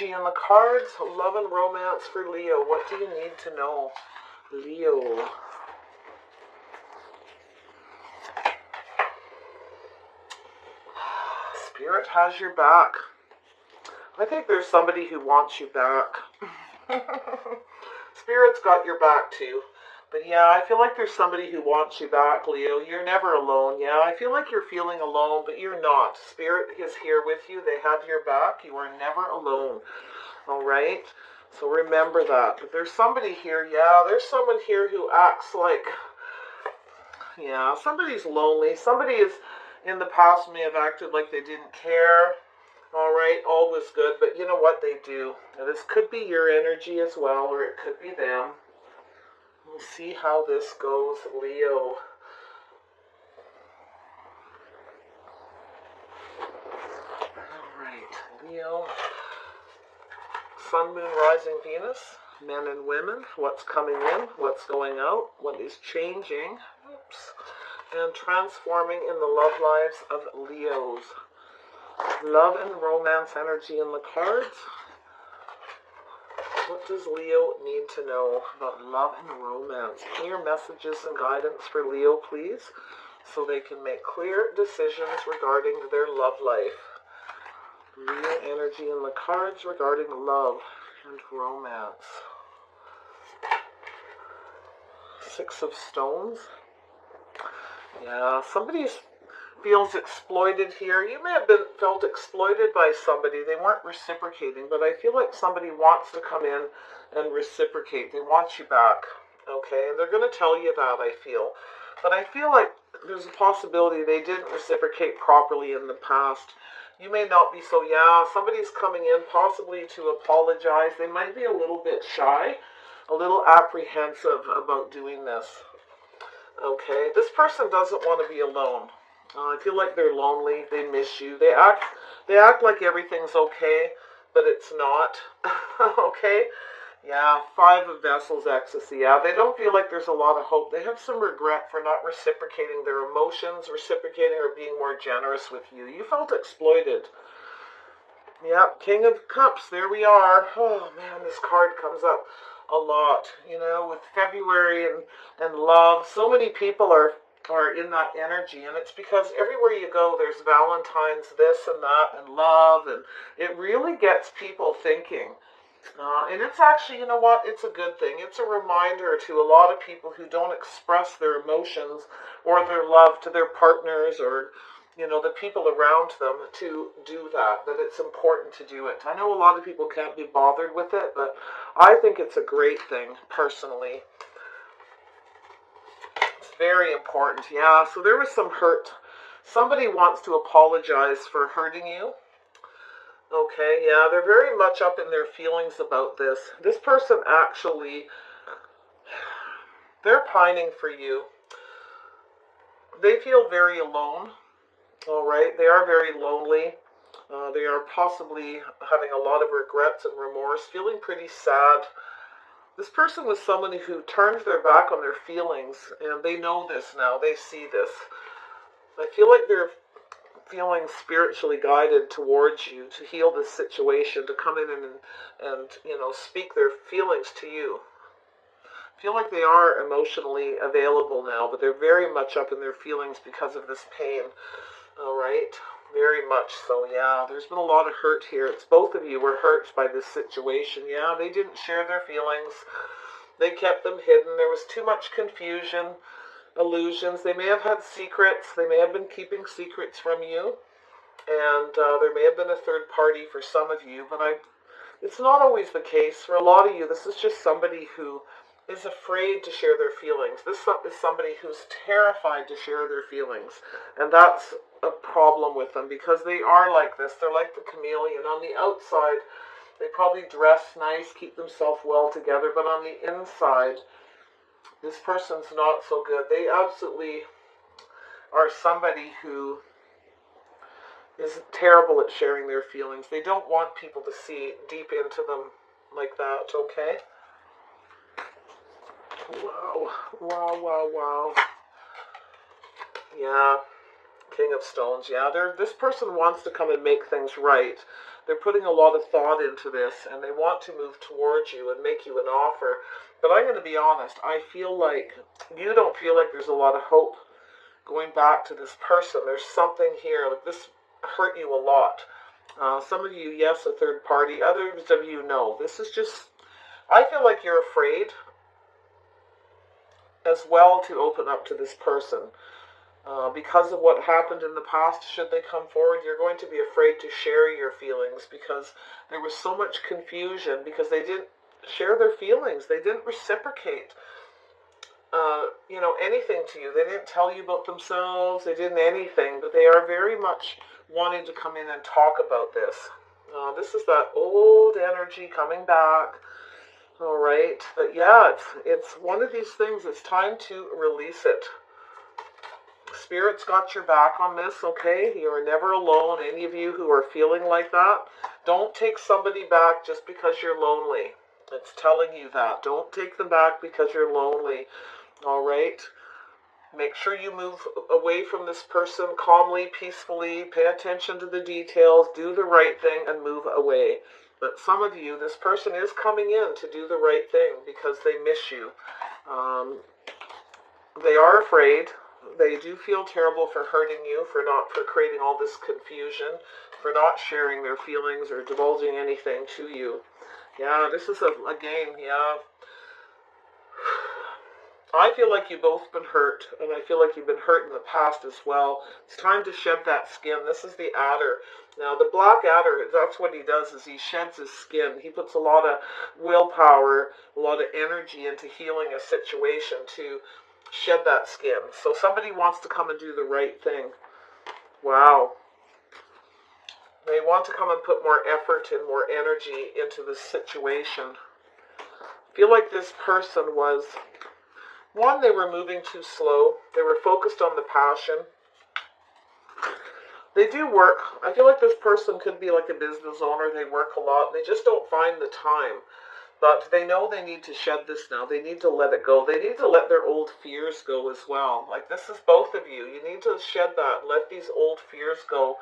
In the cards, love and romance for Leo. What do you need to know, Leo? Spirit has your back. I think there's somebody who wants you back. Spirit's got your back too. But yeah, I feel like there's somebody who wants you back, Leo. You're never alone. Yeah, I feel like you're feeling alone, but you're not. Spirit is here with you. They have your back. You are never alone. All right? So remember that. But there's somebody here. Yeah, there's someone here who acts like, yeah, somebody's lonely. Somebody is in the past may have acted like they didn't care. All right, all was good. But you know what they do? Now, this could be your energy as well, or it could be them. We'll see how this goes, Leo. All right, Leo. Sun, Moon, Rising, Venus. Men and women. What's coming in? What's going out? What is changing? Oops. And transforming in the love lives of Leos. Love and romance energy in the cards. What does Leo need to know about love and romance? Clear messages and guidance for Leo, please, so they can make clear decisions regarding their love life. Leo energy in the cards regarding love and romance. Six of Stones. Yeah, somebody feels exploited here. You may have felt exploited by somebody. They weren't reciprocating, but I feel like somebody wants to come in and reciprocate. They want you back, okay? And they're going to tell you that, I feel. But I feel like there's a possibility they didn't reciprocate properly in the past. You may not be so, yeah, somebody's coming in possibly to apologize. They might be a little bit shy, a little apprehensive about doing this. Okay, this person doesn't want to be alone. I feel like they're lonely. They miss you. They act like everything's okay, but it's not. Okay? Yeah, Five of Vessels, ecstasy. Yeah, they don't feel like there's a lot of hope. They have some regret for not reciprocating their emotions, reciprocating or being more generous with you. You felt exploited. Yeah, King of Cups. There we are. Oh, man, this card comes up a lot. You know, with February and love, so many people are in that energy, and it's because everywhere you go there's Valentine's this and that and love, and it really gets people thinking, and it's actually, you know what, it's a good thing. It's a reminder to a lot of people who don't express their emotions or their love to their partners or, you know, the people around them, to do that it's important to do it. I know a lot of people can't be bothered with it, but I think it's a great thing personally. Very important, yeah. So there was some hurt. Somebody wants to apologize for hurting you. Okay, yeah, they're very much up in their feelings about this. This person actually, they're pining for you. They feel very alone, all right? They are very lonely. They are possibly having a lot of regrets and remorse, feeling pretty sad. This person was someone who turned their back on their feelings, and they know this now. They see this. I feel like they're feeling spiritually guided towards you to heal this situation, to come in and you know, speak their feelings to you. I feel like they are emotionally available now, but they're very much up in their feelings because of this pain. All right? Very much so, yeah. There's been a lot of hurt here. It's both of you were hurt by this situation. Yeah, they didn't share their feelings. They kept them hidden. There was too much confusion, illusions. They may have had secrets. They may have been keeping secrets from you. And there may have been a third party for some of you, but it's not always the case. For a lot of you, this is just somebody who is afraid to share their feelings. This is somebody who's terrified to share their feelings. And that's a problem with them, because they are like this. They're like the chameleon. On the outside, they probably dress nice, keep themselves well together, but on the inside, this person's not so good. They absolutely are somebody who is terrible at sharing their feelings. They don't want people to see deep into them like that, okay? Wow, wow, wow, wow. Yeah. King of Stones, yeah. This person wants to come and make things right. They're putting a lot of thought into this, and they want to move towards you and make you an offer. But I'm going to be honest, I feel like you don't feel like there's a lot of hope going back to this person. There's something here, like this hurt you a lot. Some of you, yes, a third party. Others of you, no. This is just, I feel like you're afraid as well to open up to this person. Because of what happened in the past, should they come forward, you're going to be afraid to share your feelings because there was so much confusion because they didn't share their feelings. They didn't reciprocate, anything to you. They didn't tell you about themselves. They didn't anything, but they are very much wanting to come in and talk about this. This is that old energy coming back. All right. But yeah, it's one of these things. It's time to release it. Spirit's got your back on this, okay? You are never alone. Any of you who are feeling like that, don't take somebody back just because you're lonely. It's telling you that. Don't take them back because you're lonely, all right? Make sure you move away from this person calmly, peacefully. Pay attention to the details. Do the right thing and move away. But some of you, this person is coming in to do the right thing because they miss you. They are afraid. They do feel terrible for hurting you, for creating all this confusion, for not sharing their feelings or divulging anything to you. Yeah, this is a game, yeah. I feel like you've both been hurt, and I feel like you've been hurt in the past as well. It's time to shed that skin. This is the adder. Now, the black adder, that's what he does, is he sheds his skin. He puts a lot of willpower, a lot of energy into healing a situation to shed that skin. So somebody wants to come and do the right thing. Wow. They want to come and put more effort and more energy into this situation. I feel like this person was... One, they were moving too slow. They were focused on the passion. They do work. I feel like this person could be like a business owner. They work a lot. They just don't find the time. But they know they need to shed this now. They need to let it go. They need to let their old fears go as well. Like, this is both of you. You need to shed that. Let these old fears go.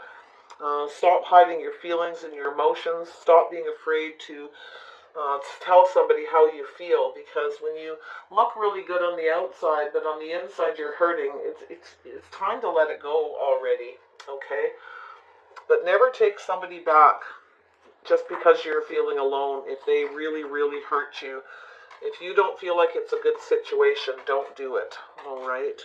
Stop hiding your feelings and your emotions. Stop being afraid to tell somebody how you feel, because when you look really good on the outside, but on the inside you're hurting, it's time to let it go already, okay? But never take somebody back just because you're feeling alone. If they really, really hurt you, if you don't feel like it's a good situation, don't do it, all right?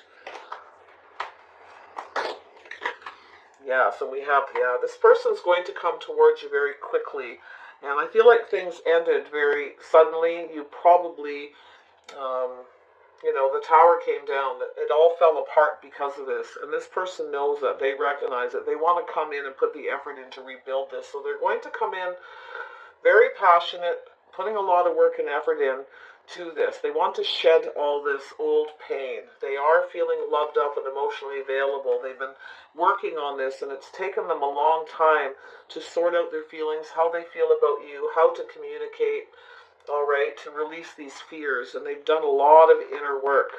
Yeah, so we have, this person's going to come towards you very quickly. And I feel like things ended very suddenly. You probably, the tower came down. It all fell apart because of this. And this person knows that. They recognize it. They want to come in and put the effort in to rebuild this. So they're going to come in very passionate, putting a lot of work and effort in to this. They want to shed all this old pain. They are feeling loved up and emotionally available. They've been working on this, and it's taken them a long time to sort out their feelings, how they feel about you, how to communicate, all right, to release these fears. And they've done a lot of inner work.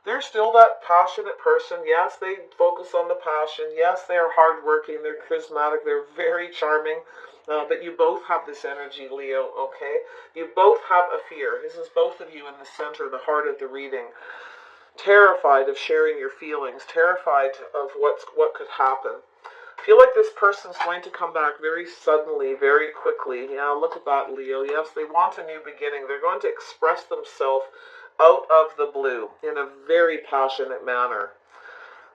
They're still that passionate person. Yes, they focus on the passion. Yes, they are hardworking. They're charismatic. They're very charming. But you both have this energy, Leo, okay? You both have a fear. This is both of you in the center, the heart of the reading. Terrified of sharing your feelings. Terrified of what could happen. I feel like this person's going to come back very suddenly, very quickly. Yeah, look at that, Leo. Yes, they want a new beginning. They're going to express themselves out of the blue in a very passionate manner.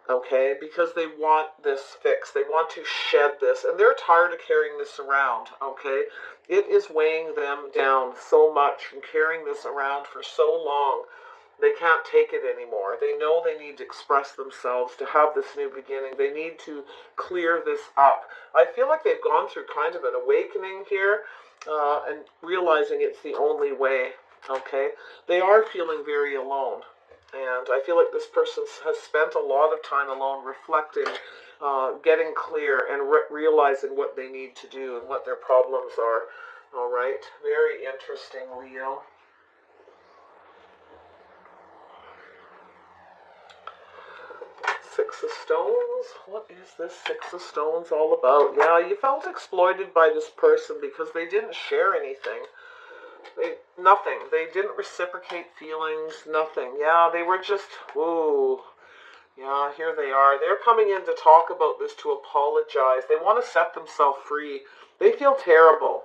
Okay, because they want this fixed. They want to shed this, and they're tired of carrying this around, okay? It is weighing them down so much from carrying this around for so long. They can't take it anymore. They know they need to express themselves to have this new beginning. They need to clear this up. I feel like they've gone through kind of an awakening here and realizing it's the only way, okay? They are feeling very alone. And I feel like this person has spent a lot of time alone reflecting, getting clear, and realizing what they need to do and what their problems are. All right? Very interesting, Leo. Six of Stones. What is this Six of Stones all about? Yeah, you felt exploited by this person because they didn't share anything. Nothing. They didn't reciprocate feelings, nothing. Yeah, they were just, ooh. Yeah, here they are. They're coming in to talk about this, to apologize. They want to set themselves free. They feel terrible.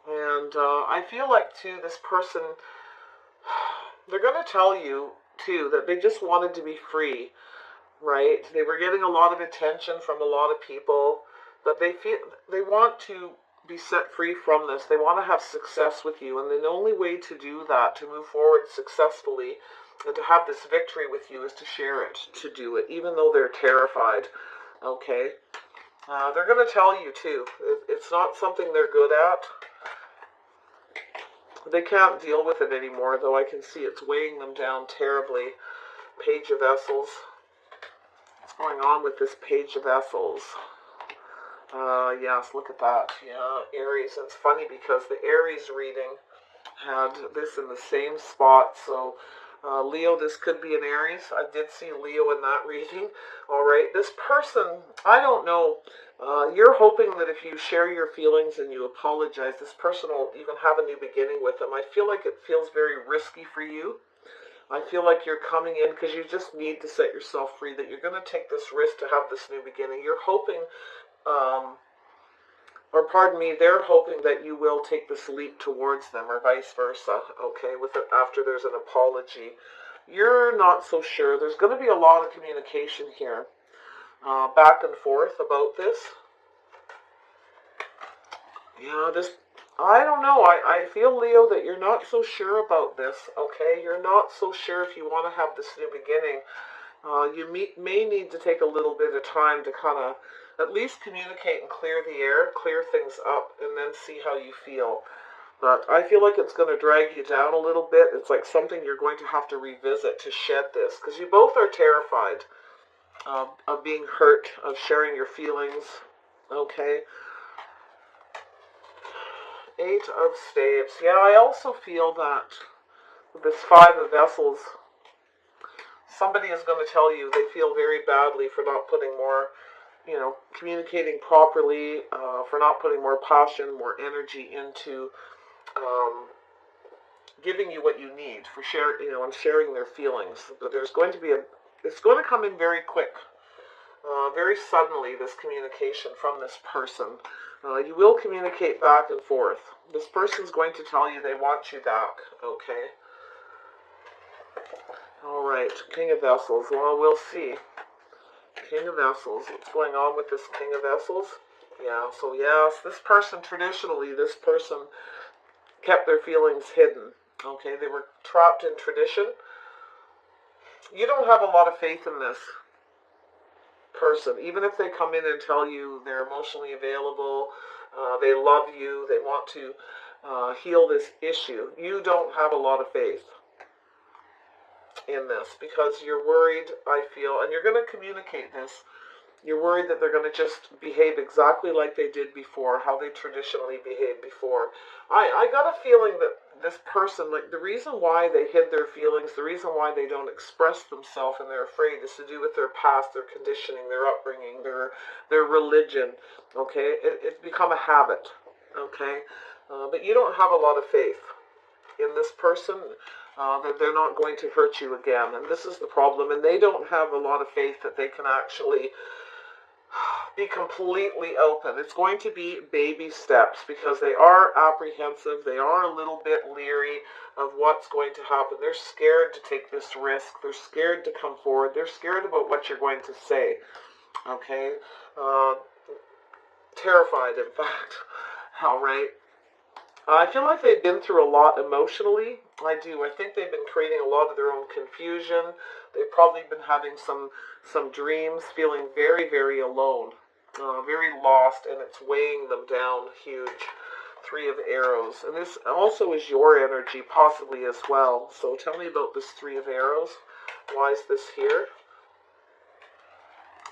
And I feel like, too, this person, they're going to tell you, too, that they just wanted to be free, right? They were getting a lot of attention from a lot of people, but they want to be set free from this. They want to have success with you, and the only way to do that, to move forward successfully, and to have this victory with you, is to share it, to do it, even though they're terrified, okay? They're going to tell you, too. It's not something they're good at. They can't deal with it anymore, though I can see it's weighing them down terribly. Page of Vessels. What's going on with this Page of Vessels? Yes, look at that. Yeah, Aries. It's funny because the Aries reading had this in the same spot, so Leo, this could be an Aries. I did see Leo in that reading. All right, this person, I don't know. You're hoping that if you share your feelings and you apologize, this person will even have a new beginning with them. I feel like it feels very risky for you. I feel like you're coming in because you just need to set yourself free, that you're going to take this risk to have this new beginning. You're hoping, or pardon me, they're hoping that you will take this leap towards them, or vice versa, okay, after there's an apology. You're not so sure. There's going to be a lot of communication here, back and forth about this. Yeah, I don't know. I feel, Leo, that you're not so sure about this, okay? You're not so sure if you want to have this new beginning. You may need to take a little bit of time to kind of at least communicate and clear the air, clear things up, and then see how you feel. But I feel like it's going to drag you down a little bit. It's like something you're going to have to revisit to shed this, because you both are terrified of being hurt, of sharing your feelings, okay? Eight of Staves. Yeah, I also feel that with this Five of Vessels, somebody is going to tell you they feel very badly for not putting more, communicating properly, for not putting more passion, more energy into giving you what you need, for and sharing their feelings. But there's going to be it's going to come in very quick, very suddenly, this communication from this person. You will communicate back and forth. This person's going to tell you they want you back, okay? All right, King of Vessels. Well, we'll see. King of Vessels. What's going on with this King of Vessels? Yeah, so yes, this person kept their feelings hidden, okay? They were trapped in tradition. You don't have a lot of faith in this person, even if they come in and tell you they're emotionally available, they love you, they want to heal this issue. You don't have a lot of faith in this because you're worried, I feel, and you're going to communicate this. You're worried that they're going to just behave exactly like they did before, how they traditionally behaved before. I got a feeling that this person, like, the reason why they hid their feelings, the reason why they don't express themselves and they're afraid, is to do with their past, their conditioning, their upbringing, their religion, okay? It's become a habit, okay? But you don't have a lot of faith in this person, that they're not going to hurt you again. And this is the problem. And they don't have a lot of faith that they can actually be completely open. It's going to be baby steps because they are apprehensive. They are a little bit leery of what's going to happen. They're scared to take this risk. They're scared to come forward. They're scared about what you're going to say. Okay? Terrified, in fact. All right. I feel like they've been through a lot emotionally. I do. I think they've been creating a lot of their own confusion. They've probably been having some dreams, feeling very, very alone, very lost, and it's weighing them down huge. Three of Arrows. And this also is your energy, possibly as well. So tell me about this Three of Arrows. Why is this here?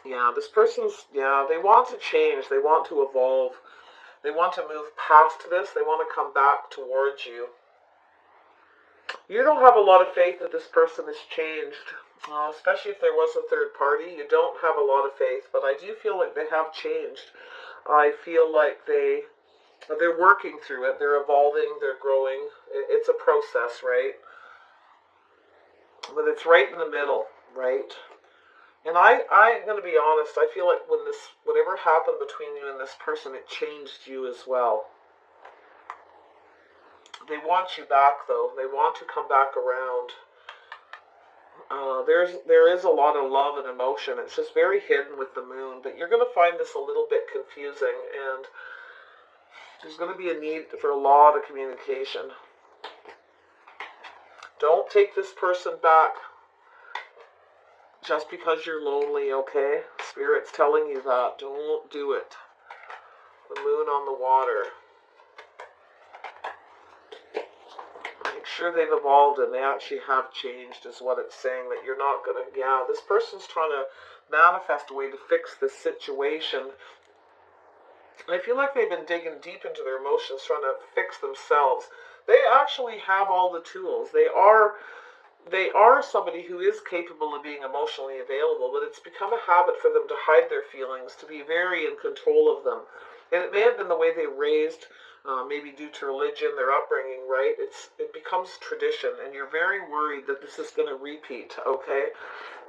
Yeah, this person's, they want to change. They want to evolve. They want to move past this. They want to come back towards you. You don't have a lot of faith that this person has changed. especially if there was a third party. You don't have a lot of faith, but I do feel like they have changed. I feel like they're working through it. They're evolving. They're growing. It's a process, right? But it's right in the middle, right? And I'm going to be honest. I feel like whatever happened between you and this person, it changed you as well. They want you back, though. They want to come back around. There is a lot of love and emotion. It's just very hidden with the moon, but you're going to find this a little bit confusing, and there's going to be a need for a lot of communication. Don't take this person back just because you're lonely, okay? Spirit's telling you that. Don't do it. The moon on the water. Make sure they've evolved and they actually have changed is what it's saying. That you're not going to... Yeah, this person's trying to manifest a way to fix this situation. I feel like they've been digging deep into their emotions, trying to fix themselves. They actually have all the tools. They are somebody who is capable of being emotionally available, but it's become a habit for them to hide their feelings, to be very in control of them. And it may have been the way they raised, maybe due to religion, their upbringing, right? It becomes tradition, and you're very worried that this is going to repeat, okay?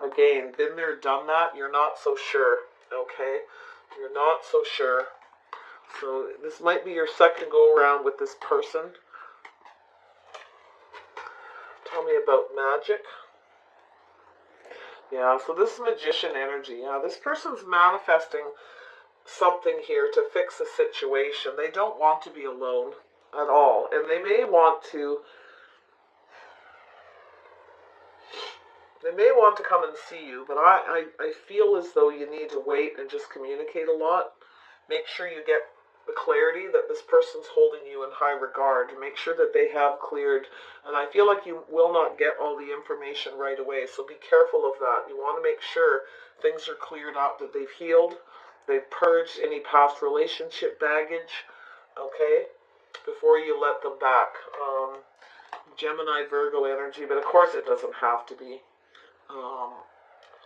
Again, been there, done that, you're not so sure, okay? You're not so sure. So this might be your second go around with this person. Tell me about magic. Yeah, so this is magician energy. Yeah, this person's manifesting something here to fix a situation. They don't want to be alone at all. And they may want to come and see you, but I feel as though you need to wait and just communicate a lot. Make sure you get the clarity that this person's holding you in high regard. Make sure that they have cleared. And I feel like you will not get all the information right away. So be careful of that. You want to make sure things are cleared up, that they've healed, they've purged any past relationship baggage, okay, before you let them back. Gemini, Virgo energy, but of course it doesn't have to be.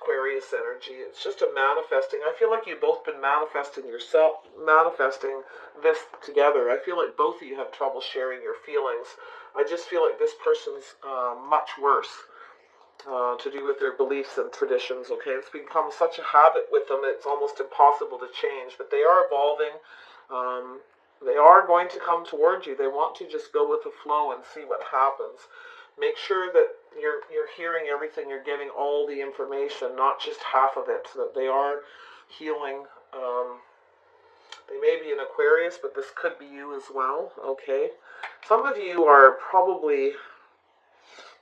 Aquarius energy. It's just a manifesting. I feel like you've both been manifesting this together. I feel like both of you have trouble sharing your feelings. I just feel like this person's much worse to do with their beliefs and traditions, okay? It's become such a habit with them, it's almost impossible to change, but they are evolving. They are going to come towards you. They want to just go with the flow and see what happens. Make sure that you're hearing everything, you're getting all the information, not just half of it, so that they are healing. They may be an Aquarius, but this could be you as well, okay? Some of you are probably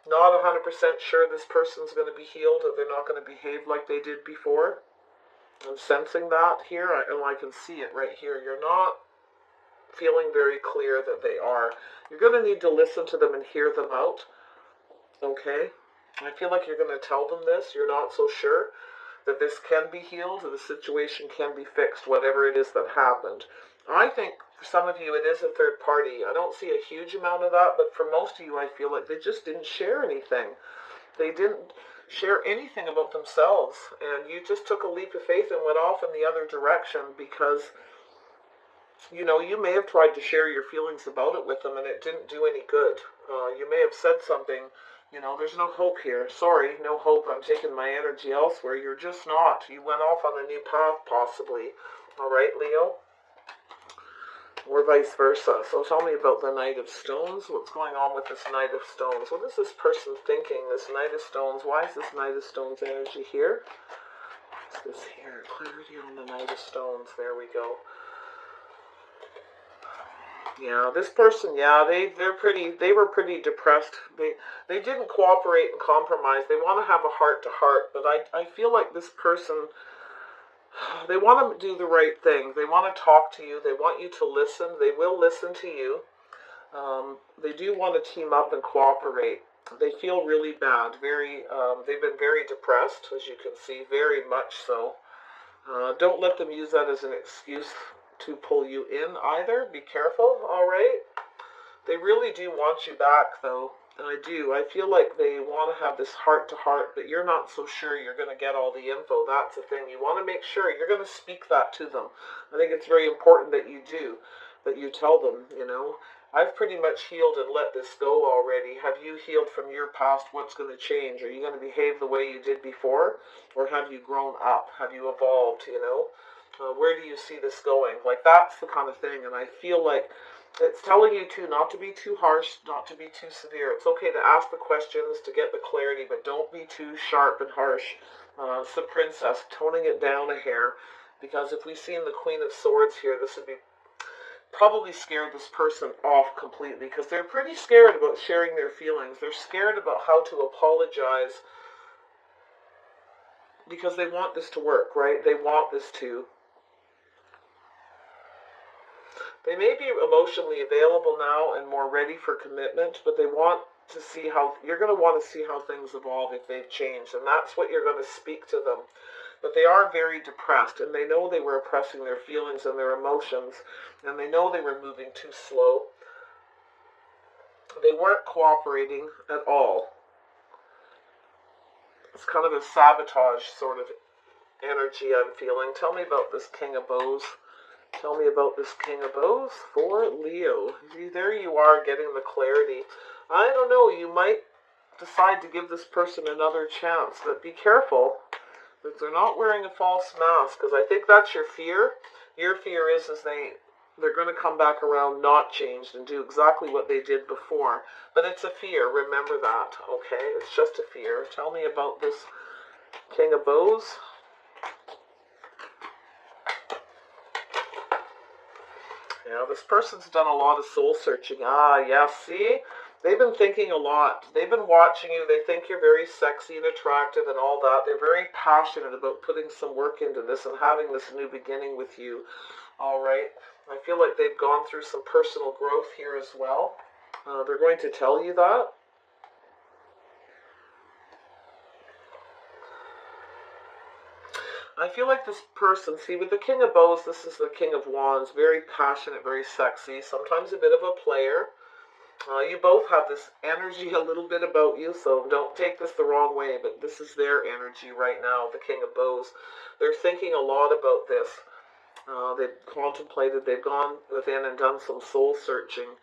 not 100% sure this person's going to be healed, that they're not going to behave like they did before. I'm sensing that here, and I can see it right here. You're not feeling very clear that they are. You're going to need to listen to them and hear them out. Okay, I feel like you're going to tell them this. You're not so sure that this can be healed, or the situation can be fixed, whatever it is that happened. I think for some of you it is a third party. I don't see a huge amount of that, but for most of you I feel like they just didn't share anything. They didn't share anything about themselves, and you just took a leap of faith and went off in the other direction because, you know, you may have tried to share your feelings about it with them and it didn't do any good. You may have said something, you know, there's no hope here. Sorry, no hope. I'm taking my energy elsewhere. You're just not. You went off on a new path, possibly. All right, Leo? Or vice versa. So tell me about the Knight of Stones. What's going on with this Knight of Stones? What is this person thinking? This Knight of Stones. Why is this Knight of Stones energy here? What's this here? Clarity on the Knight of Stones. There we go. Yeah, this person, yeah, they were pretty depressed. They didn't cooperate and compromise. They want to have a heart-to-heart, but I feel like this person, they want to do the right thing. They want to talk to you. They want you to listen. They will listen to you. They do want to team up and cooperate. They feel really bad. They've been very depressed, as you can see, very much so. Don't let them use that as an excuse to pull you in either. Be careful, all right? They really do want you back, though. I do. I feel like they want to have this heart-to-heart, but you're not so sure you're going to get all the info. That's the thing. You want to make sure you're going to speak that to them. I think it's very important that you do, that you tell them, you know. I've pretty much healed and let this go already. Have you healed from your past? What's going to change? Are you going to behave the way you did before? Or have you grown up? Have you evolved, you know? Where do you see this going? Like, that's the kind of thing. And I feel like it's telling you too not to be too harsh, not to be too severe. It's okay to ask the questions, to get the clarity, but don't be too sharp and harsh. It's the princess, toning it down a hair. Because if we seen the Queen of Swords here, this would be probably scared this person off completely, because they're pretty scared about sharing their feelings. They're scared about how to apologize, because they want this to work, right? They want this to. They may be emotionally available now and more ready for commitment, but they want to see how, you're going to want to see how things evolve if they've changed, and that's what you're going to speak to them. But they are very depressed, and they know they were oppressing their feelings and their emotions, and they know they were moving too slow. They weren't cooperating at all. It's kind of a sabotage sort of energy I'm feeling. Tell me about this King of Bows. Tell me about this King of Bows for Leo. There you are getting the clarity. I don't know, you might decide to give this person another chance, but be careful that they're not wearing a false mask, because I think that's your fear. Your fear is they're going to come back around not changed and do exactly what they did before. But it's a fear, remember that, okay? It's just a fear. Tell me about this King of Bows. Yeah, this person's done a lot of soul searching. Ah, yeah, see? They've been thinking a lot. They've been watching you. They think you're very sexy and attractive and all that. They're very passionate about putting some work into this and having this new beginning with you. All right? I feel like they've gone through some personal growth here as well. They're going to tell you that. I feel like this person, see, with the King of Bows, this is the King of Wands, very passionate, very sexy, sometimes a bit of a player. You both have this energy a little bit about you, so don't take this the wrong way, but this is their energy right now, the King of Bows. They're thinking a lot about this. They've contemplated, they've gone within and done some soul searching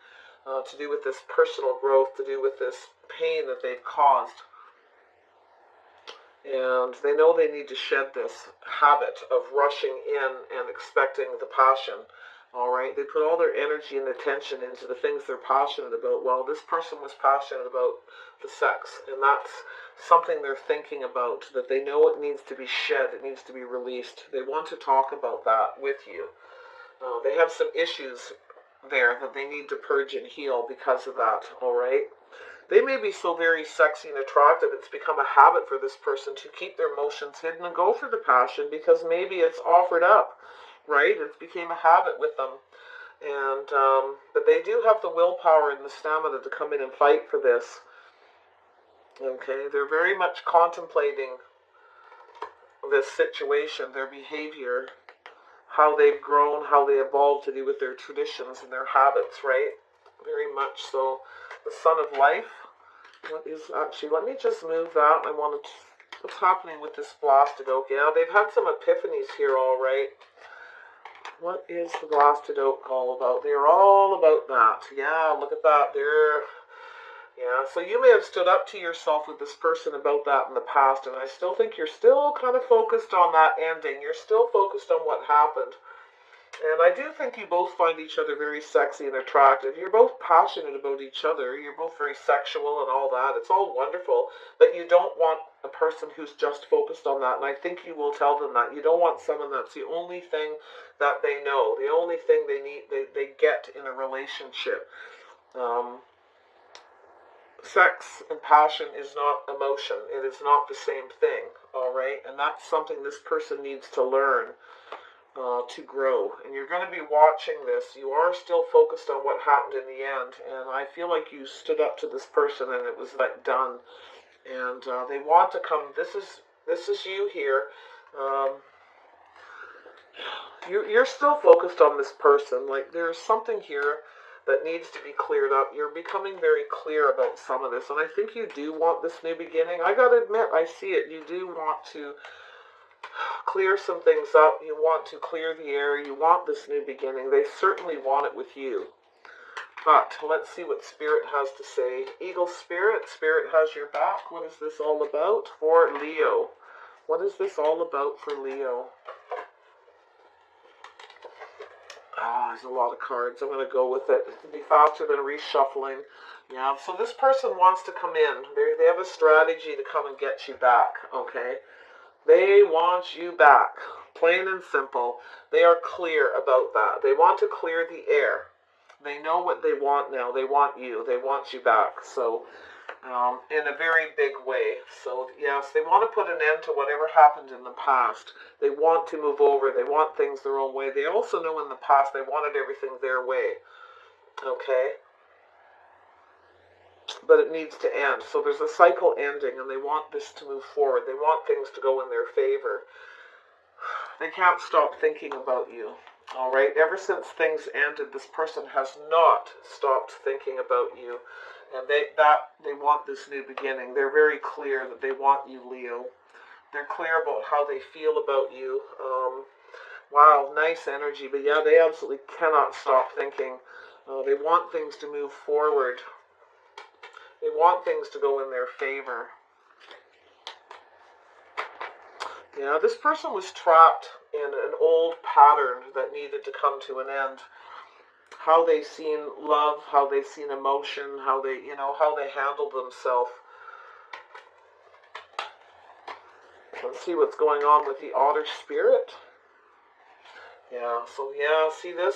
to do with this personal growth, to do with this pain that they've caused. And they know they need to shed this habit of rushing in and expecting the passion. All right, they put all their energy and attention into the things they're passionate about. Well, this person was passionate about the sex, and that's something they're thinking about, that they know it needs to be shed, it needs to be released. They want to talk about that with you. They have some issues there that they need to purge and heal because of that, all right? They may be so very sexy and attractive, it's become a habit for this person to keep their emotions hidden and go for the passion because maybe it's offered up, right? It became a habit with them. And but they do have the willpower and the stamina to come in and fight for this. Okay, they're very much contemplating this situation, their behavior, how they've grown, how they evolved to do with their traditions and their habits, right? Very much so. The Sun of Life. What is actually, let me just move that. I want to, what's happening with this blasted oak? Yeah, they've had some epiphanies here, all right. What is the blasted oak all about? They're all about that. Yeah, look at that. Yeah, so you may have stood up to yourself with this person about that in the past, and I still think you're still kind of focused on that ending. You're still focused on what happened. And I do think you both find each other very sexy and attractive. You're both passionate about each other. You're both very sexual and all that. It's all wonderful. But you don't want a person who's just focused on that. And I think you will tell them that. You don't want someone that's the only thing that they know. The only thing they need, they get in a relationship. Sex and passion is not emotion. It is not the same thing. All right? And that's something this person needs to learn. To grow, and you're going to be watching this. You are still focused on what happened in the end, and I feel like you stood up to this person and it was like done, and they want to come. This is you here. You're still focused on this person. Like, there's something here that needs to be cleared up. You're becoming very clear about some of this, and I think you do want this new beginning. I gotta admit, I see it. You do want to clear some things up. You want to clear the air. You want this new beginning. They certainly want it with you. But let's see what Spirit has to say. Eagle Spirit, Spirit has your back. What is this all about for Leo? What is this all about for Leo? There's a lot of cards. I'm going to go with it. It'll be faster than reshuffling. Yeah, so this person wants to come in. They have a strategy to come and get you back, okay? They want you back, plain and simple. They are clear about that. They want to clear the air. They know what they want now. They want you. They want you back. So, in a very big way. So, yes, they want to put an end to whatever happened in the past. They want to move over. They want things their own way. They also know in the past they wanted everything their way. Okay? But it needs to end. So there's a cycle ending, and they want this to move forward. They want things to go in their favor. They can't stop thinking about you. All right? Ever since things ended, this person has not stopped thinking about you. And they want this new beginning. They're very clear that they want you, Leo. They're clear about how they feel about you. Wow, nice energy. But yeah, they absolutely cannot stop thinking. They want things to move forward. They want things to go in their favor. Yeah, this person was trapped in an old pattern that needed to come to an end. How they seen love, how they seen emotion, how they handled themselves. Let's see what's going on with the Otter Spirit. Yeah, so yeah, see this?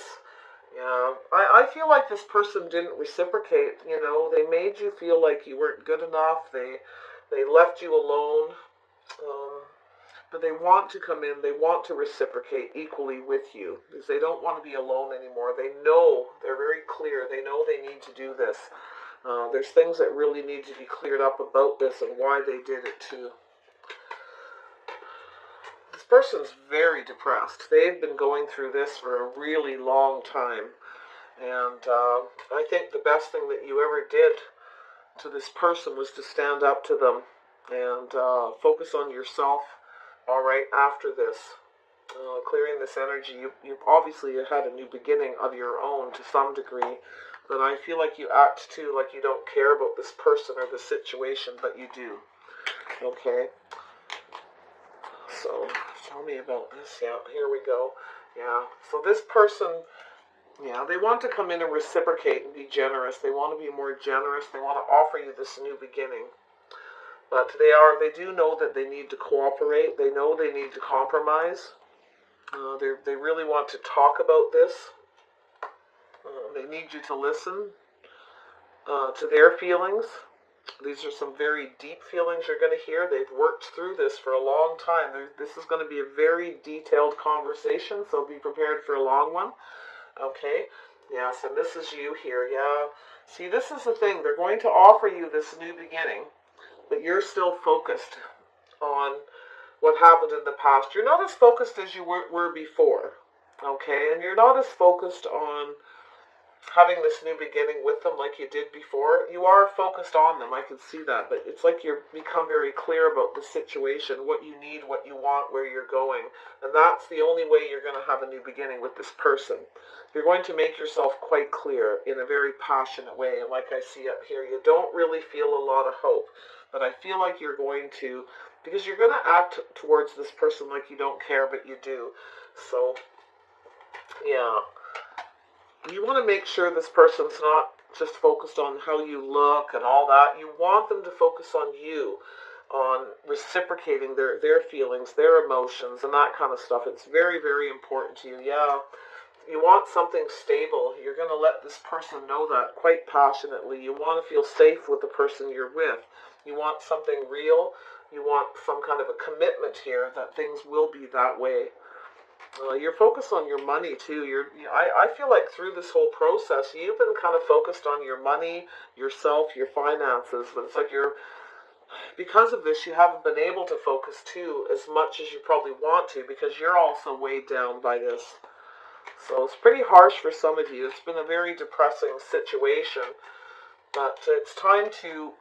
Yeah, I feel like this person didn't reciprocate, they made you feel like you weren't good enough, they left you alone, but they want to come in, they want to reciprocate equally with you, because they don't want to be alone anymore. They know, they're very clear, they know they need to do this. There's things that really need to be cleared up about this and why they did it too. This person's very depressed. They've been going through this for a really long time. And I think the best thing that you ever did to this person was to stand up to them and focus on yourself, all right, after this. Clearing this energy, you've obviously had a new beginning of your own to some degree, but I feel like you act too like you don't care about this person or the situation, but you do. Okay? So, tell me about this. Yeah, here we go. Yeah, so this person, yeah, they want to come in and reciprocate and be generous. They want to be more generous. They want to offer you this new beginning. But they do know that they need to cooperate. They know they need to compromise. They really want to talk about this. They need you to listen to their feelings. These are some very deep feelings you're going to hear. They've worked through this for a long time. This is going to be a very detailed conversation, so be prepared for a long one. Okay? Yes, and this is you here. Yeah. See, this is the thing. They're going to offer you this new beginning, but you're still focused on what happened in the past. You're not as focused as you were before. Okay? And you're not as focused on having this new beginning with them like you did before. You are focused on them, I can see that, but it's like you've become very clear about the situation, what you need, what you want, where you're going, and that's the only way you're going to have a new beginning with this person. You're going to make yourself quite clear in a very passionate way, and like I see up here, you don't really feel a lot of hope, but I feel like you're going to, because you're going to act towards this person like you don't care, but you do. So, yeah. You want to make sure this person's not just focused on how you look and all that. You want them to focus on you, on reciprocating their feelings, their emotions, and that kind of stuff. It's very, very important to you. Yeah, you want something stable. You're going to let this person know that quite passionately. You want to feel safe with the person you're with. You want something real. You want some kind of a commitment here that things will be that way. You're focused on your money too. I feel like through this whole process, you've been kind of focused on your money, yourself, your finances. But it's like because of this, you haven't been able to focus too as much as you probably want to, because you're also weighed down by this. So it's pretty harsh for some of you. It's been a very depressing situation. But it's time to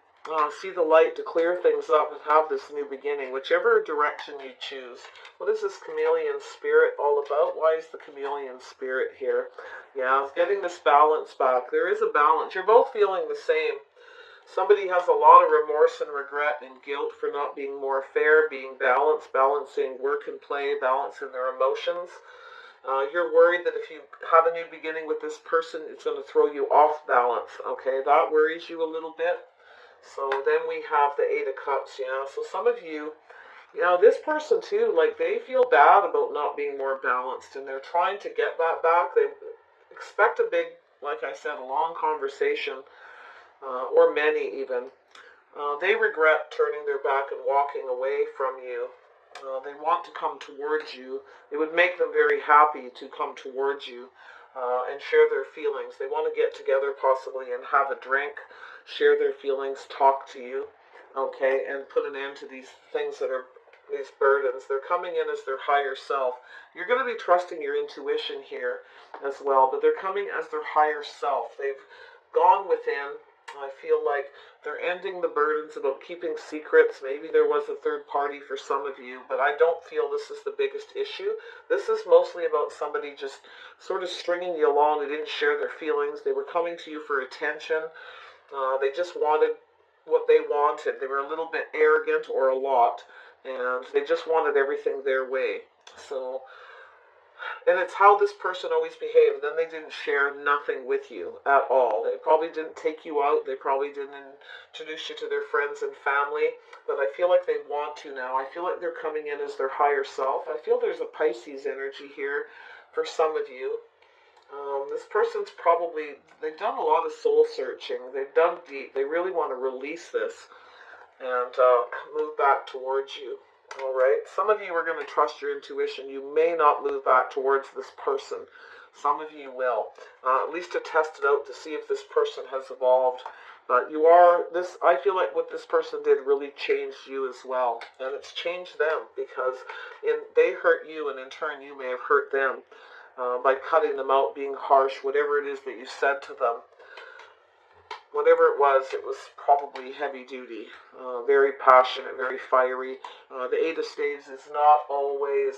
see the light, to clear things up and have this new beginning, whichever direction you choose. What is this chameleon spirit all about? Why is the chameleon spirit here? Yeah, it's getting this balance back. There is a balance. You're both feeling the same. Somebody has a lot of remorse and regret and guilt for not being more fair, being balanced, balancing work and play, balancing their emotions. You're worried that if you have a new beginning with this person, it's going to throw you off balance. Okay, that worries you a little bit. So then we have the Eight of Cups. Yeah, so some of you, this person too, like they feel bad about not being more balanced, and they're trying to get that back. They expect a big, like I said, a long conversation, or many even. They regret turning their back and walking away from you. They want to come towards you. It would make them very happy to come towards you and share their feelings. They want to get together possibly and have a drink, share their feelings, talk to you, okay, and put an end to these things that are these burdens. They're coming in as their higher self. You're going to be trusting your intuition here as well, but they're coming as their higher self. They've gone within. I feel like they're ending the burdens about keeping secrets. Maybe there was a third party for some of you, but I don't feel this is the biggest issue. This is mostly about somebody just sort of stringing you along. They didn't share their feelings. They were coming to you for attention. They just wanted what they wanted. They were a little bit arrogant, or a lot, and they just wanted everything their way. So, and it's how this person always behaved. Then they didn't share nothing with you at all. They probably didn't take you out. They probably didn't introduce you to their friends and family. But I feel like they want to now. I feel like they're coming in as their higher self. I feel there's a Pisces energy here for some of you. This person's probably, they've done a lot of soul searching. They've dug deep. They really want to release this and move back towards you. All right. Some of you are going to trust your intuition. You may not move back towards this person. Some of you will. At least to test it out to see if this person has evolved. But you are, I feel like what this person did really changed you as well. And it's changed them because they hurt you, and in turn you may have hurt them by cutting them out, being harsh, whatever it is that you said to them. Whatever it was probably heavy duty, very passionate, very fiery. The Eight of Spades is not always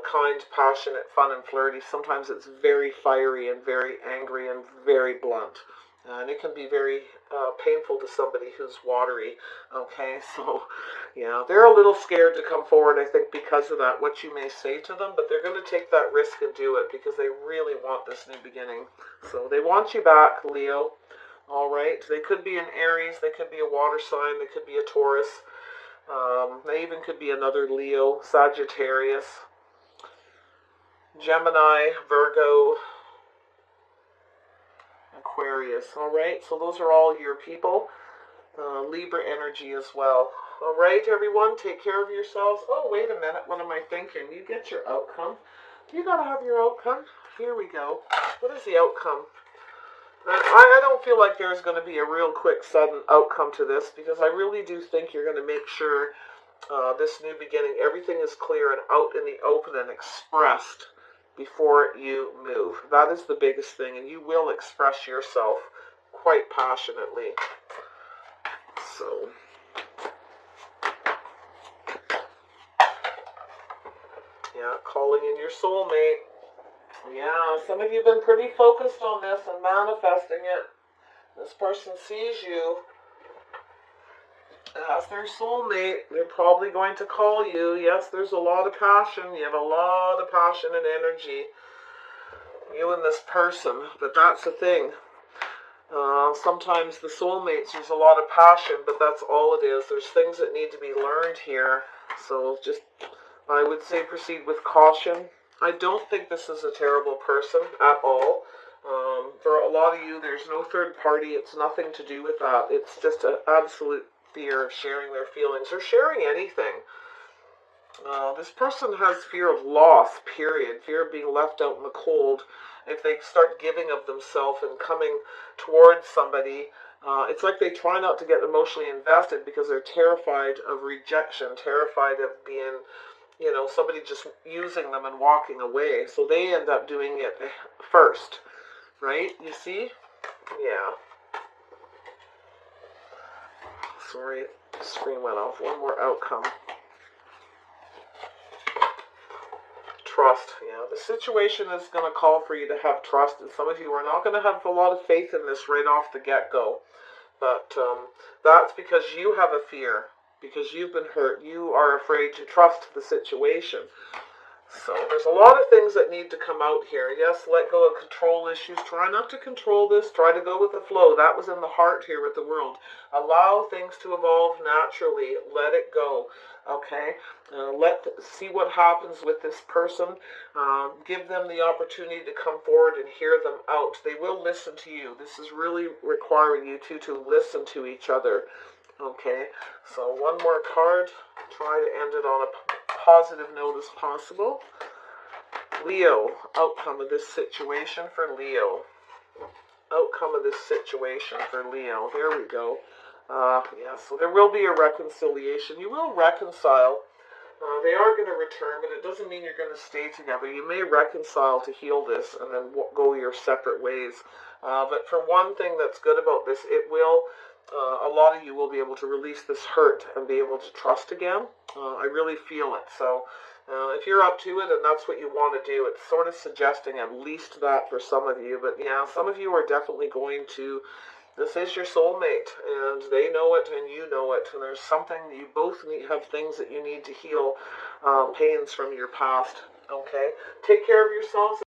kind, passionate, fun, and flirty. Sometimes it's very fiery and very angry and very blunt. And it can be very painful to somebody who's watery. Okay, so yeah, they're a little scared to come forward, I think, because of that, what you may say to them, but they're going to take that risk and do it because they really want this new beginning. So they want you back, Leo. All right, they could be an Aries, they could be a water sign, they could be a Taurus, they even could be another Leo, Sagittarius, Gemini, Virgo, Aquarius. All right, so those are all your people. Libra energy as well. All right, everyone, take care of yourselves. Oh, wait a minute, what am I thinking? You get your outcome. You got to have your outcome. Here we go. What is the outcome? I don't feel like there's going to be a real quick, sudden outcome to this because I really do think you're going to make sure this new beginning, everything is clear and out in the open and expressed before you move. That is the biggest thing, and you will express yourself quite passionately. So, yeah, calling in your soulmate. Yeah, some of you have been pretty focused on this and manifesting it. This person sees you as their soulmate. They're probably going to call you. Yes, there's a lot of passion. You have a lot of passion and energy, you and this person. But that's the thing. Sometimes the soulmates, there's a lot of passion, but that's all it is. There's things that need to be learned here. So just, I would say, proceed with caution. I don't think this is a terrible person at all. For a lot of you, there's no third party. It's nothing to do with that. It's just an absolute fear of sharing their feelings or sharing anything. This person has fear of loss, period. Fear of being left out in the cold. If they start giving of themselves and coming towards somebody, it's like they try not to get emotionally invested because they're terrified of rejection, terrified of being you know, somebody just using them and walking away. So they end up doing it first, right? You see? Yeah. Sorry, screen went off. One more outcome. Trust. Yeah, the situation is going to call for you to have trust, and some of you are not going to have a lot of faith in this right off the get-go. But that's because you have a fear, because you've been hurt. You are afraid to trust the situation. So there's a lot of things that need to come out here. Yes, let go of control issues. Try not to control this. Try to go with the flow. That was in the heart here with the world. Allow things to evolve naturally. Let it go. Okay? See what happens with this person. Give them the opportunity to come forward and hear them out. They will listen to you. This is really requiring you two to listen to each other. Okay? So one more card. Try to end it on a positive note as possible. Leo, outcome of this situation for Leo. Outcome of this situation for Leo. There we go. Yeah, so there will be a reconciliation. You will reconcile. They are going to return, but it doesn't mean you're going to stay together. You may reconcile to heal this and then go your separate ways. But for one thing that's good about this, it will... a lot of you will be able to release this hurt and be able to trust again. I really feel it. So if you're up to it and that's what you want to do, it's sort of suggesting at least that for some of you. But yeah, some of you are definitely going to... This is your soulmate, and they know it, and you know it. And there's something that you both have things that you need to heal, pains from your past. Okay? Take care of yourselves.